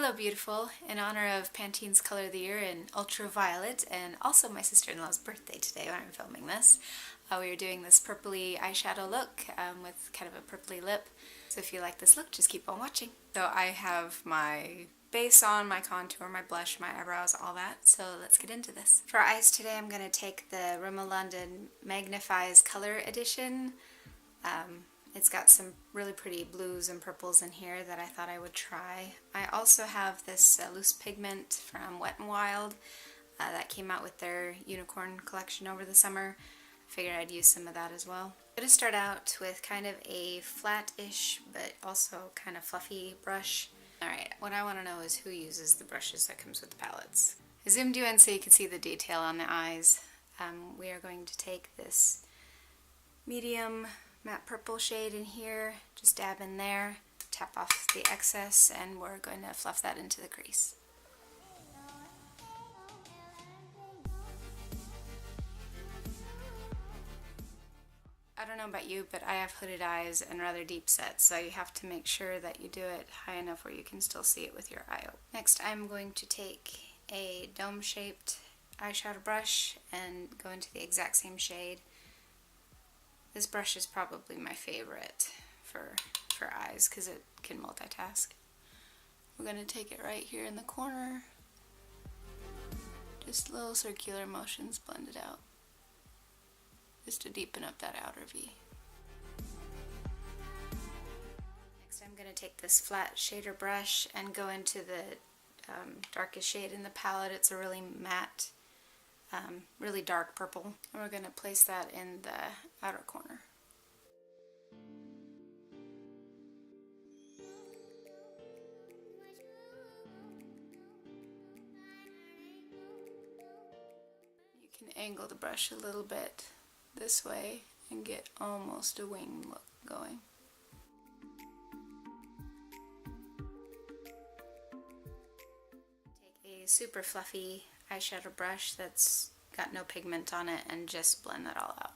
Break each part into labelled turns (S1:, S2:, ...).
S1: Hello beautiful, in honor of Pantone's Color of the Year in Ultraviolet and also my sister-in-law's birthday today when I'm filming this, we are doing this purpley eyeshadow look with kind of a purpley lip. So if you like this look, just keep on watching. So I have my base on, my contour, my blush, my eyebrows, all that. So let's get into this. For eyes today I'm going to take the Rimmel London Magnifies Color Edition. It's got some really pretty blues and purples in here that I thought I would try. I also have this loose pigment from Wet n Wild that came out with their unicorn collection over the summer. I figured I'd use some of that as well. I'm going to start out with kind of a flat-ish but also kind of fluffy brush. Alright, what I want to know is who uses the brushes that comes with the palettes. I zoomed you in so you can see the detail on the eyes. We are going to take this medium matte purple shade in here, just dab in there, tap off the excess, and we're going to fluff that into the crease. I don't know about you, but I have hooded eyes and rather deep sets, so you have to make sure that you do it high enough where you can still see it with your eye open. Next, I'm going to take a dome-shaped eyeshadow brush and go into the exact same shade. This brush is probably my favorite for eyes because it can multitask. We're going to take it right here in the corner. Just little circular motions, blend it out. Just to deepen up that outer V. Next I'm going to take this flat shader brush and go into the darkest shade in the palette. It's a really matte, really dark purple. And we're going to place that in the outer corner. You can angle the brush a little bit this way and get almost a wing look going. Take a super fluffy eyeshadow brush that's got no pigment on it and just blend that all out.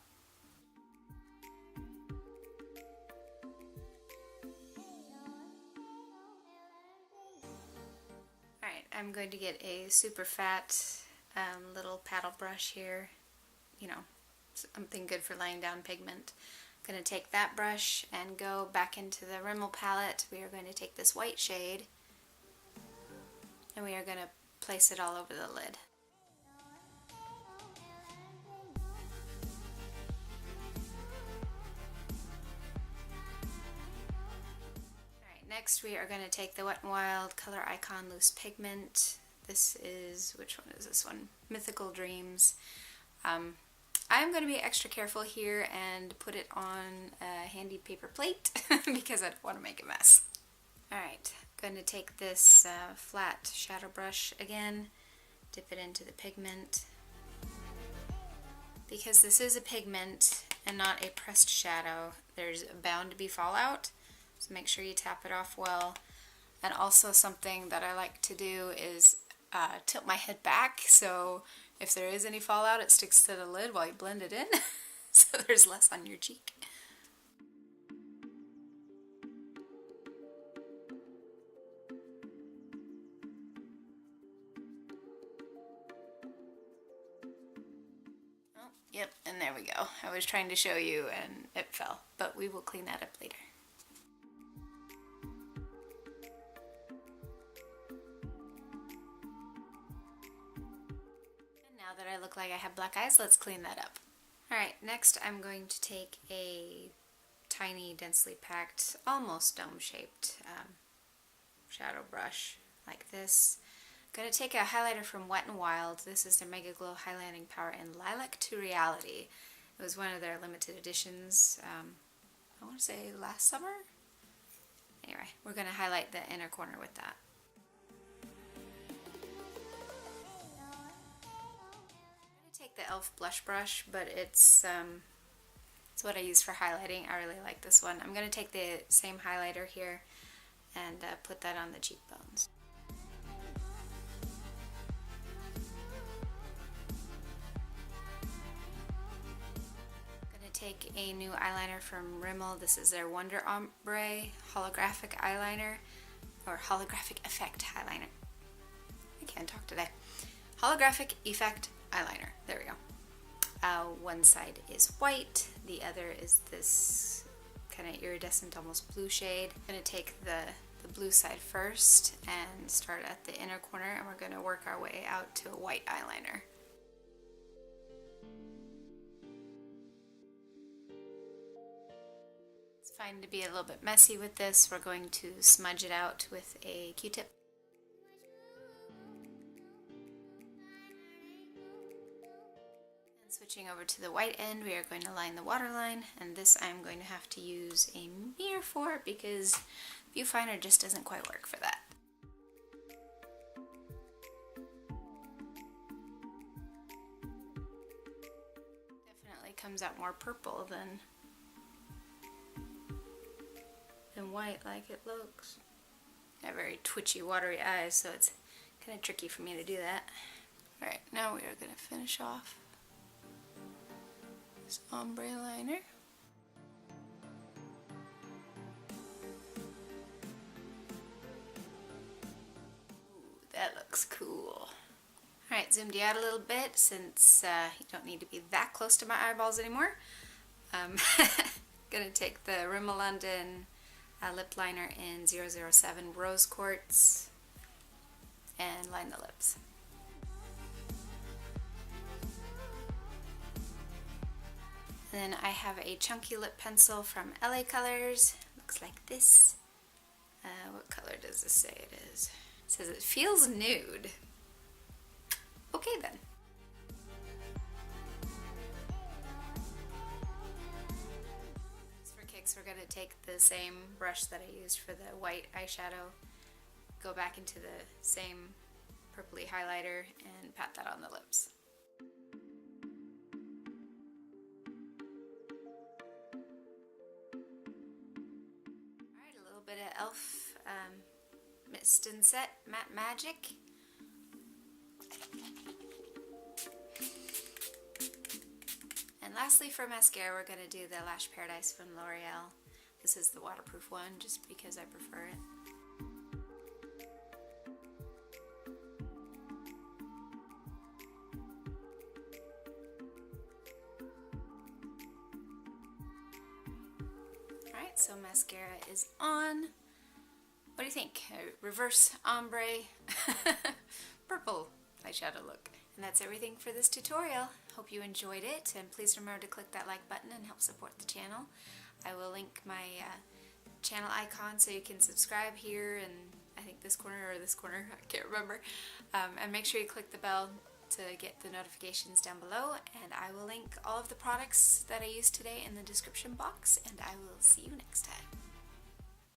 S1: Alright, I'm going to get a super fat little paddle brush here, you know, something good for laying down pigment. I'm going to take that brush and go back into the Rimmel palette. We are going to take this white shade and we are going to place it all over the lid. Alright, next we are going to take the Wet n Wild Color Icon Loose Pigment. This is, which one is this one? Mythical Dreams. I'm going to be extra careful here and put it on a handy paper plate because I don't want to make a mess. Alright, I'm going to take this flat shadow brush again, dip it into the pigment. Because this is a pigment and not a pressed shadow, there's bound to be fallout, so make sure you tap it off well. And also something that I like to do is tilt my head back, so if there is any fallout, it sticks to the lid while you blend it in, so there's less on your cheek. Oh, yep, and there we go. I was trying to show you and it fell, but we will clean that up later. Now that I look like I have black eyes, let's clean that up. Alright, next I'm going to take a tiny, densely packed, almost dome-shaped shadow brush like this. I'm going to take a highlighter from Wet n Wild. This is their Mega Glow Highlighting Power in Lilac to Reality. It was one of their limited editions, I want to say last summer? Anyway, we're going to highlight the inner corner with that. Take the e.l.f. blush brush, but it's what I use for highlighting. I really like this one. I'm going to take the same highlighter here and put that on the cheekbones. I'm going to take a new eyeliner from Rimmel. This is their Wonder Ombre holographic eyeliner. or holographic effect eyeliner. I can't talk today. Holographic effect eyeliner. There we go. One side is white, the other is this kind of iridescent, almost blue shade. I'm going to take the blue side first and start at the inner corner, and we're going to work our way out to a white eyeliner. It's fine to be a little bit messy with this. We're going to smudge it out with a Q-tip. Switching over to the white end, we are going to line the waterline, and this I'm going to have to use a mirror for because viewfinder just doesn't quite work for that. Definitely comes out more purple than white like it looks. I have very twitchy, watery eyes, so it's kind of tricky for me to do that. Alright, now we are going to finish off this ombre liner. Ooh, that looks cool. Alright, zoomed you out a little bit since you don't need to be that close to my eyeballs anymore. Gonna take the Rimmel London lip liner in 007 Rose Quartz and line the lips. Then I have a chunky lip pencil from LA Colors. Looks like this. What color does this say it is? It says it feels nude. Okay then. Just for kicks, we're going to take the same brush that I used for the white eyeshadow, go back into the same purpley highlighter, and pat that on the lips. Bit of e.l.f. Mist and Set Matte Magic. And lastly for mascara, we're going to do the Lash Paradise from L'Oreal. This is the waterproof one just because I prefer it. Alright, so mascara is on. What do you think? A reverse ombre purple eyeshadow look. And that's everything for this tutorial. Hope you enjoyed it, and please remember to click that like button and help support the channel. I will link my channel icon so you can subscribe here, and I think this corner or this corner, I can't remember. And make sure you click the bell to get the notifications down below, and I will link all of the products that I used today in the description box, and I will see you next time.